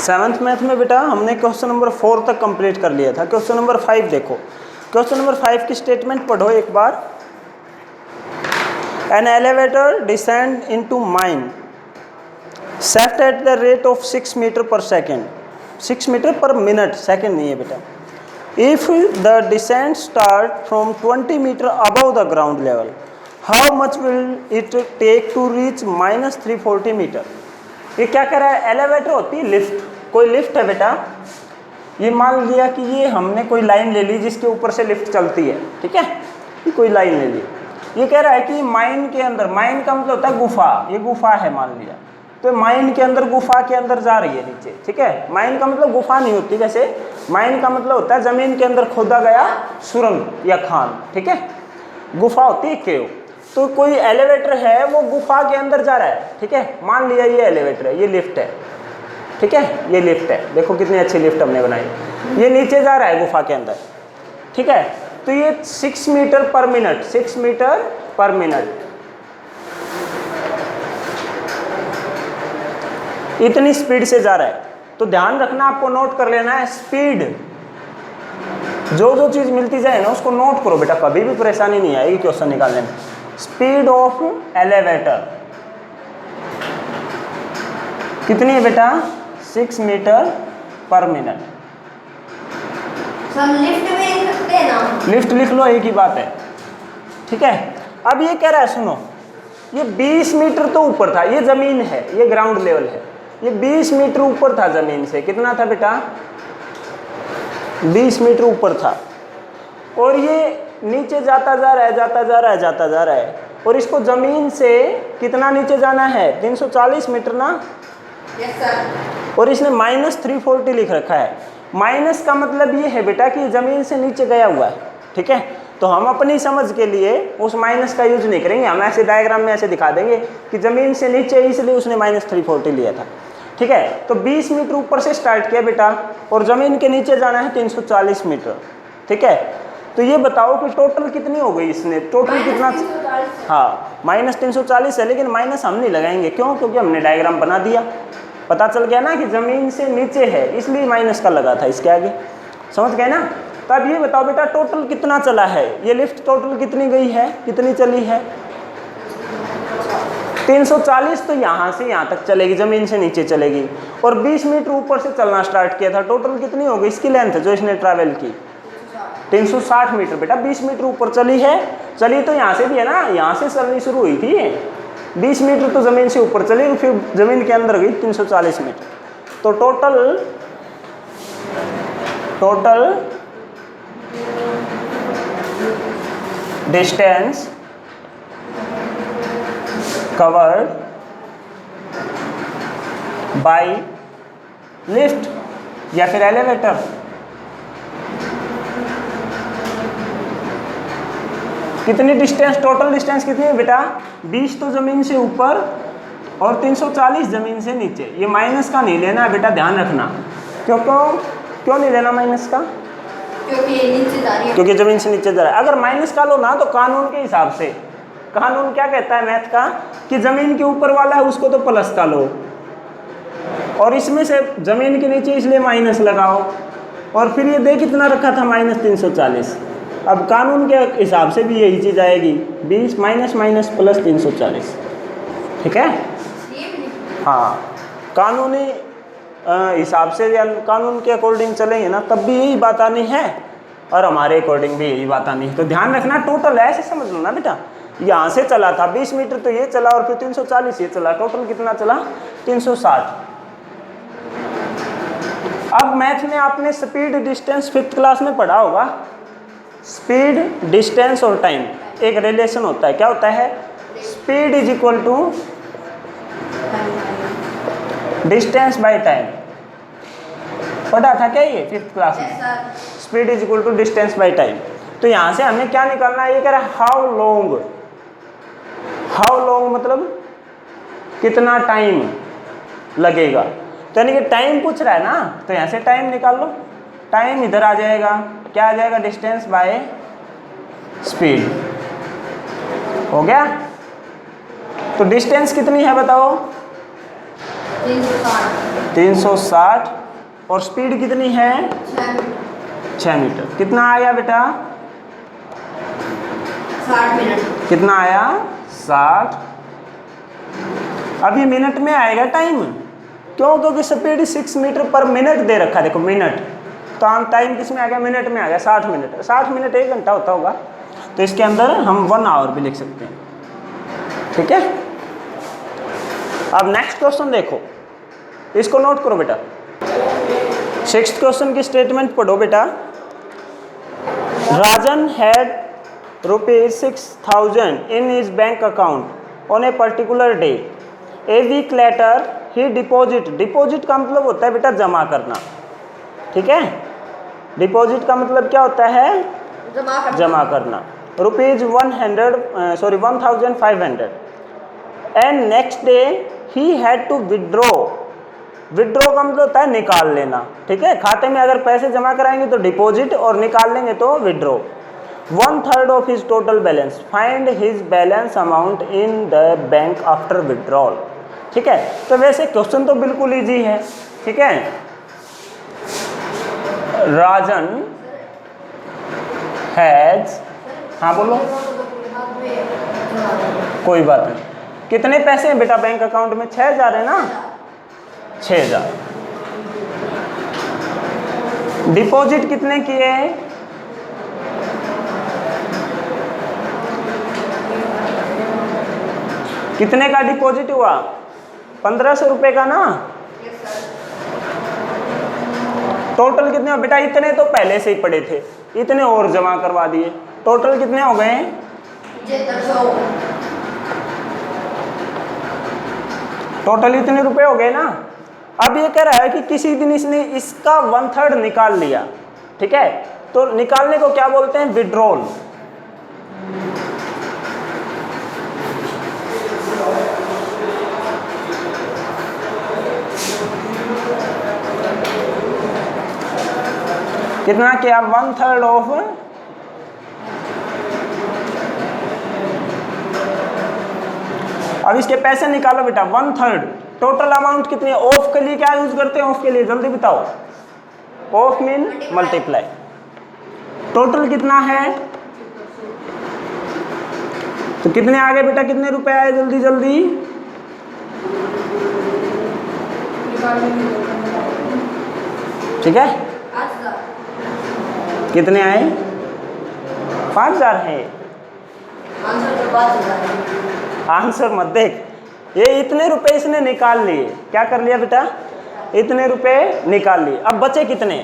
7th math में बेटा हमने क्वेश्चन नंबर 4 तक कंप्लीट कर लिया था। क्वेश्चन नंबर 5 देखो। क्वेश्चन नंबर 5 की स्टेटमेंट पढ़ो एक बार। An elevator descend into mine set at the rate of 6 metre per second. 6 metre per minute, second नहीं है बेटा। If the descent start from 20 metre above the ground level, how much will it take to reach -340 metre. ये क्या कह रहा है? Elevator होती है लिफ्ट, कोई लिफ्ट है बेटा। ये मान लिया कि ये हमने कोई लाइन ले ली जिसके ऊपर से लिफ्ट चलती है, ठीक है, ये कोई लाइन ले ली। ये कह रहा है कि माइन के अंदर, माइन का मतलब होता है गुफा, ये गुफा है मान लिया, तो माइन के अंदर, गुफा के अंदर जा रही है नीचे, ठीक है। माइन का मतलब गुफा नहीं होती वैसे, माइन का मतलब होता है जमीन के अंदर खोदा गया सुरंग या खान, ठीक है। गुफा होती है केव। तो कोई एलिवेटर है वो गुफा के अंदर जा रहा है, ठीक है। मान लिया ये एलिवेटर है, ये लिफ्ट है, ठीक है, ये लिफ्ट है। देखो कितनी अच्छी लिफ्ट हमने बनाई। ये नीचे जा रहा है गुफा के अंदर, ठीक है। तो ये 6 metre per minute, 6 metre per minute, इतनी स्पीड से जा रहा है। तो ध्यान रखना, आपको नोट कर लेना है स्पीड। जो जो चीज मिलती जाए ना उसको नोट करो बेटा, कभी भी परेशानी नहीं आएगी क्वेश्चन निकालने में। स्पीड ऑफ एलिवेटर कितनी है बेटा? 6 मीटर पर मिनट। सब लिफ्ट में लिख सकते हैं ना? लिफ्ट लिख लो, एक ही बात है, ठीक है। अब ये कह रहा है, सुनो, ये 20 मीटर तो ऊपर था, ये जमीन है, ये ग्राउंड लेवल है, ये 20 मीटर ऊपर था जमीन से। कितना था बेटा? 20 मीटर ऊपर था। और ये नीचे जाता जा रहा है, जाता जा रहा है, जाता जा रहा है। और इसको जमीन से कितना नीचे जाना है? 340 मीटर ना? Yes sir. और इसने -340 लिख रखा है। माइनस का मतलब ये है बेटा कि जमीन से नीचे गया हुआ है, ठीक है। तो हम अपनी समझ के लिए उस माइनस का यूज नहीं करेंगे, हम ऐसे डायग्राम में ऐसे दिखा देंगे कि जमीन से नीचे, इसलिए उसने -340 लिया था, ठीक है। तो 20 मीटर ऊपर से स्टार्ट किया बेटा, और जमीन के नीचे जाना है 340 मीटर, ठीक है। तो ये बताओ कि टोटल कितनी हो गई इसने, टोटल कितना? हाँ, -340 है, लेकिन माइनस हम नहीं लगाएंगे। क्यों? क्योंकि हमने डायग्राम बना दिया, पता चल गया ना कि जमीन से नीचे है, इसलिए माइनस का लगा था इसके आगे। समझ गए ना? तो अब ये बताओ बेटा टोटल कितना चला है, ये लिफ्ट टोटल कितनी गई है, कितनी चली है? 340। तो यहाँ से यहाँ तक चलेगी, जमीन से नीचे चलेगी। और 20 मीटर ऊपर से चलना स्टार्ट किया था, टोटल कितनी हो गई इसकी लेंथ जो इसने ट्रैवल की? 360 मीटर बेटा। 20 मीटर ऊपर चली है, चली तो यहाँ से भी है ना, यहाँ से चलनी शुरू हुई थी। 20 मीटर तो ज़मीन से ऊपर चली, और फिर ज़मीन के अंदर गई 340 मीटर। तो total distance covered by lift या फिर एलिवेटर, कितनी डिस्टेंस, टोटल डिस्टेंस कितनी है बेटा? 20 तो ज़मीन से ऊपर और 340 ज़मीन से नीचे। ये माइनस का नहीं लेना है बेटा, ध्यान रखना। क्यों नहीं लेना माइनस का? क्योंकि ये नीचे जा रही है, क्योंकि ज़मीन से नीचे जा रहा है। अगर माइनस का लो ना तो कानून के हिसाब से, कानून क्या कहता है मैथ का, कि ज़मीन के ऊपर वाला है उसको तो प्लस का लो, और इसमें से ज़मीन के नीचे इसलिए माइनस लगाओ। और फिर ये दे कितना रखा था? -340। अब कानून के हिसाब से भी यही चीज़ आएगी, 20 माइनस माइनस प्लस 340, ठीक है। हाँ, कानूनी हिसाब से या कानून के अकॉर्डिंग चलेंगे ना तब भी यही बात आनी है, और हमारे अकॉर्डिंग भी यही बात आनी है। तो ध्यान रखना, टोटल ऐसे समझ लो ना बेटा, यहाँ से चला था 20 मीटर तो ये चला, और फिर 340 ये चला, टोटल कितना चला? 360। अब मैथ में आपने स्पीड डिस्टेंस 5th क्लास में पढ़ा होगा। स्पीड, डिस्टेंस और टाइम एक रिलेशन होता है। क्या होता है? Speed is equal to distance by time. पढ़ा था क्या ये 5th क्लास में? Speed is equal to distance by time. तो यहाँ से हमें क्या निकालना है? ये कह रहा है हाउ लॉन्ग, हाउ लॉन्ग मतलब कितना टाइम लगेगा। तो यानी कि टाइम पूछ रहा है ना, तो यहाँ से टाइम निकाल लो। टाइम इधर आ जाएगा, क्या आ जाएगा? Distance by speed. हो गया? तो डिस्टेंस कितनी है बताओ? 360 360 और स्पीड कितनी है 6 मीटर। कितना आया बेटा 60 मिनट। कितना आया 60। अब ये मिनट में आएगा टाइम, क्यों? क्योंकि स्पीड 6 मीटर पर मिनट दे रखा है, देखो मिनट, तो हम टाइम किस में आ गया मिनट में आ गया 60 मिनट। 60 मिनट 1 घंटा होता होगा, तो इसके अंदर हम 1 आवर भी लिख सकते हैं। ठीक है, अब नेक्स्ट क्वेश्चन देखो, इसको नोट करो बेटा। 6th क्वेश्चन की स्टेटमेंट पढ़ो बेटा। राजन had ₹6,000 in his bank account on a particular day. A week later he deposit का मतलब होता है बेटा जमा करना। ठीक है, डिपॉजिट का मतलब क्या होता है जमा करना। ₹1,500 एंड नेक्स्ट डे ही हैड टू विड्रॉ का मतलब होता है निकाल लेना। ठीक है, खाते में अगर पैसे जमा कराएंगे तो डिपॉजिट और निकाल लेंगे तो withdraw. 1/3 of his total balance, find his balance amount in the bank after withdrawal. ठीक है, तो वैसे क्वेश्चन तो बिल्कुल इजी है। ठीक है, राजन हैज, हाँ बोलो, कोई बात नहीं। कितने पैसे हैं बेटा बैंक अकाउंट में? 6,000 है ना, 6,000। डिपॉजिट कितने किए? कितने का डिपॉजिट हुआ? 1,500 रुपए का ना। टोटल कितने हो बेटा? इतने तो पहले से ही पड़े थे, इतने और जमा करवा दिए। टोटल कितने हो गए? 700। टोटल इतने रुपए हो गए ना। अब ये कह रहा है कि किसी दिन इसने इसका 1/3 निकाल लिया। ठीक है, तो निकालने को क्या बोलते हैं? विड्रॉल। कितना किया? 1/3 ऑफ, अब इसके पैसे निकालो बेटा। 1/3 टोटल अमाउंट कितनी है? ऑफ के लिए क्या यूज करते हैं? ऑफ के लिए जल्दी बताओ। Of mean multiply. टोटल कितना है? तो कितने आ गए बेटा? कितने रुपए आए? जल्दी जल्दी। ठीक है, कितने आए? 5,000 है। आंसर मत देख, ये इतने रुपए इसने निकाल लिए। क्या कर लिया बेटा? इतने रुपए निकाल लिए। अब बचे कितने?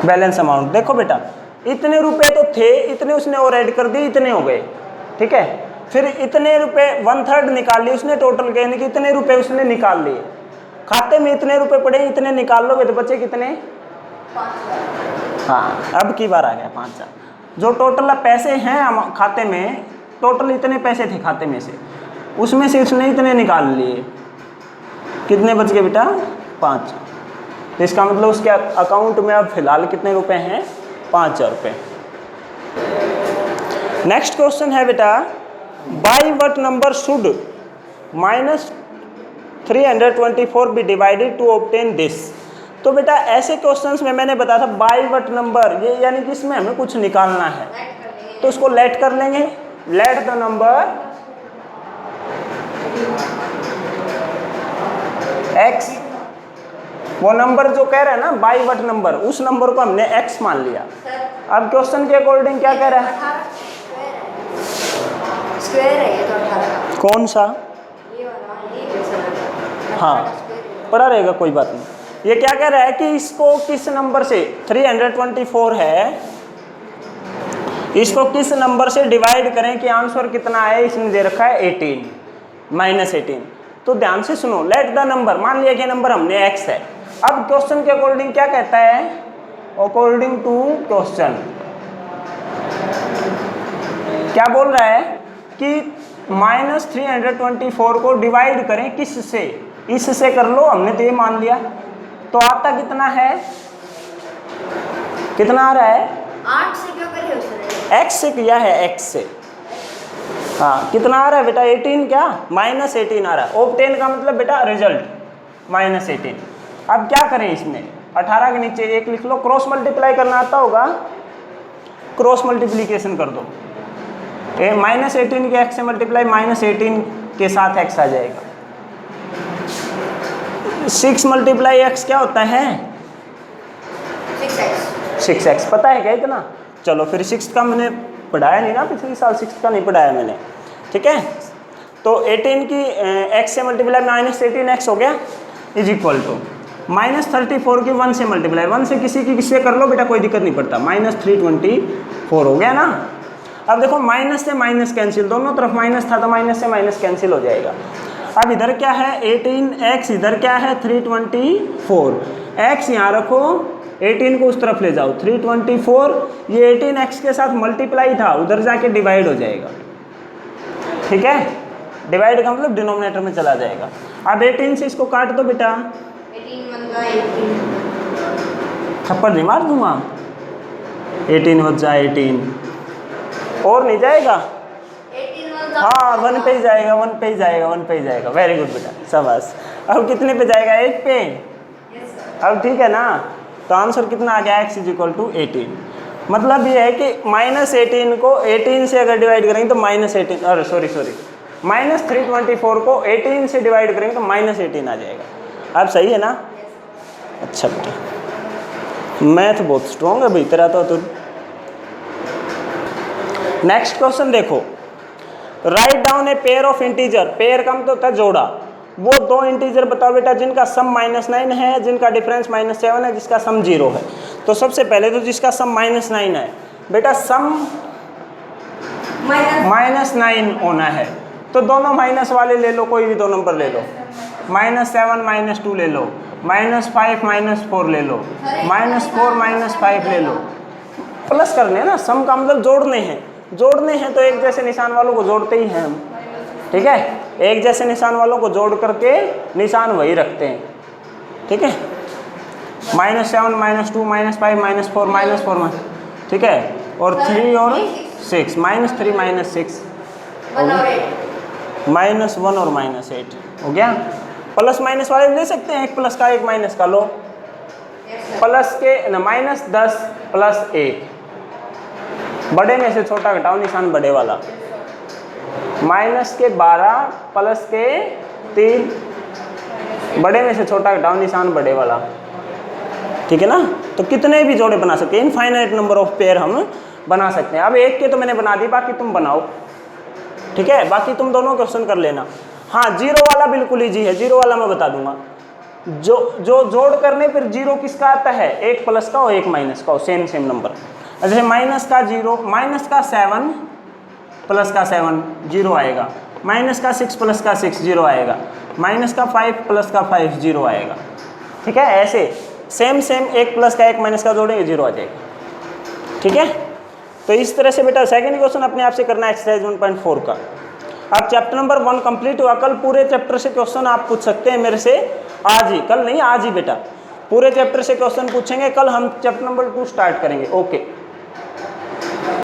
बैलेंस अमाउंट देखो बेटा, इतने रुपए तो थे, इतने उसने और ऐड कर दिए, इतने हो गए। ठीक है, फिर इतने रुपए 1/3 निकाल लिए उसने टोटल के, यानी कि इतने रुपए उसने निकाल लिए। खाते में इतने रुपए पड़े, इतने निकाल लोगे तो बचे कितने? 5,000। हाँ, अब की बार आ गया 5,000। जो टोटल पैसे हैं खाते में, टोटल इतने पैसे थे खाते में से, उसमें से उसने इतने निकाल लिए। कितने बच गए बेटा? 5,000। तो इसका मतलब उसके अकाउंट में अब फिलहाल कितने रुपए हैं? 5,000 रुपये। नेक्स्ट क्वेश्चन है बेटा, by what number should -324 be divided to obtain this. तो बेटा ऐसे क्वेश्चंस में मैंने बताया था बाई वट नंबर, ये यानी कि इसमें हमें कुछ निकालना है, तो इसको लेट कर लेंगे। लेट द नंबर x, वो नंबर जो कह रहे हैं ना बाई वट नंबर, उस नंबर को हमने x मान लिया। अब क्वेश्चन के अकॉर्डिंग क्या कह रहा है? स्क्वायर है ये तो 18 का। कौन सा? ये वाला, ये हाँ, पढ़ा रहेगा, कोई बात नहीं। ये क्या कह रहा है कि इसको किस नंबर से, 324 है, इसको किस नंबर से डिवाइड करें कि आंसर कितना है? इसने दे रखा है 18 -18। तो ध्यान से सुनो, लेट द नंबर, मान लिया कि नंबर हमने x है। अब क्वेश्चन के अकॉर्डिंग क्या कहता है? अकॉर्डिंग टू क्वेश्चन क्या बोल रहा है कि -324 को डिवाइड करें किस से? इससे कर लो, हमने तो ये मान लिया। तो आता कितना है? कितना आ रहा है? 8 से क्यों करे उसने? एक्स से किया है, एक्स से। हाँ कितना आ रहा है बेटा 18 क्या -18 आ रहा है। ऑब्टेन का मतलब बेटा रिजल्ट -18। अब क्या करें इसमें 18 के नीचे 1 लिख लो, क्रॉस मल्टीप्लाई करना आता होगा, क्रॉस मल्टीप्लीकेशन कर दो। -18 के x से मल्टीप्लाई -18 के साथ x आ जाएगा। 6 मल्टीप्लाई x क्या होता है 6x पता है क्या इतना? चलो फिर 6 का मैंने पढ़ाया नहीं ना पिछले साल, 6 का नहीं पढ़ाया मैंने, ठीक है। तो 18 की x से मल्टीप्लाई -18x हो गया इज इक्वल टू -34 की 1 से मल्टीप्लाई, 1 से किसी की किससे कर लो बेटा कोई दिक्कत नहीं पड़ता, -324 हो गया ना। अब देखो माइनस से माइनस कैंसिल, दोनों तरफ माइनस था तो माइनस से माइनस कैंसिल हो जाएगा। अब इधर क्या है 18x, इधर क्या है 324, x यहाँ रखो 18 को उस तरफ ले जाओ 324, ये 18x के साथ मल्टीप्लाई था उधर जाके डिवाइड हो जाएगा, ठीक है। डिवाइड का मतलब डिनोमिनेटर में चला जाएगा। अब 18 से इसको काट दो बेटा, 18 थप्पड़ नहीं मार दूंगा, 18 बच जाए 18 और नहीं जाएगा, 18 हाँ 1 पे ही जाएगा, 1 पे ही जाएगा, 1 पे ही जाएगा। वेरी गुड बेटा शाबाश। अब कितने पे जाएगा 8 पे, अब ठीक है ना। तो आंसर कितना आ गया x = 18। मतलब ये है कि -18 को 18 से अगर डिवाइड करेंगे तो -18, अरे सॉरी -324 को 18 से डिवाइड करेंगे तो -18 आ जाएगा। अब सही है ना? अच्छा बेटा मैथ बहुत स्ट्रॉन्ग है भाई तेरा तो। नेक्स्ट क्वेश्चन देखो, write down a pair of integer, pair का मतलब होता है जोड़ा, वो दो इंटीजर बताओ बेटा जिनका सम -9 है, जिनका डिफरेंस -7 है, जिसका सम 0 है। तो सबसे पहले तो जिसका सम -9 है बेटा, सम -9 होना है तो दोनों माइनस वाले ले लो, कोई भी दो नंबर ले लो, -7 -2 ले लो, -5 -4 ले लो, -4 -5 ले लो। प्लस करने हैं ना, सम का मतलब जोड़ने हैं, जोड़ने हैं तो एक जैसे निशान वालों को जोड़ते ही हैं हम, ठीक है। एक जैसे निशान वालों को जोड़ करके निशान वही रखते हैं, ठीक है। -7 -2 -5 -4 ठीक है, और 3 और 6, -3 -6 -1 और -8 हो गया। प्लस माइनस वाले ले सकते हैं, एक प्लस का एक माइनस का लो, प्लस के -10 + 1, बड़े में से छोटा घटाओ निशान बड़े वाला, -12 + के 3, बड़े में से छोटा घटाओ निशान बड़े वाला, ठीक है ना। तो कितने भी जोड़े बना सकते हैं, इनफाइनाइट नंबर ऑफ पेयर हम बना सकते हैं। अब एक के तो मैंने बना दी, बाकी तुम बनाओ, ठीक है। बाकी तुम दोनों क्वेश्चन कर लेना। हाँ 0 वाला बिल्कुल ईजी है, 0 वाला मैं बता दूंगा। जो जोड़ करने फिर 0 किसका आता है, एक प्लस का और एक माइनस का, सेम नंबर। जैसे -0 -7 + 7 0 आएगा, -6 + 6 0 आएगा, -5 + 5 0 आएगा, ठीक है। ऐसे सेम एक प्लस का एक माइनस का जोड़ेंगे 0 आ जाएगा, ठीक है। तो इस तरह से बेटा सेकंड क्वेश्चन अपने आप से करना है एक्सरसाइज 1.4 का। अब चैप्टर नंबर 1 कंप्लीट हुआ। कल पूरे चैप्टर से क्वेश्चन आप पूछ सकते हैं मेरे से, आज ही, कल नहीं आज ही बेटा पूरे चैप्टर से क्वेश्चन पूछेंगे। कल हम चैप्टर नंबर 2 स्टार्ट करेंगे। ओके।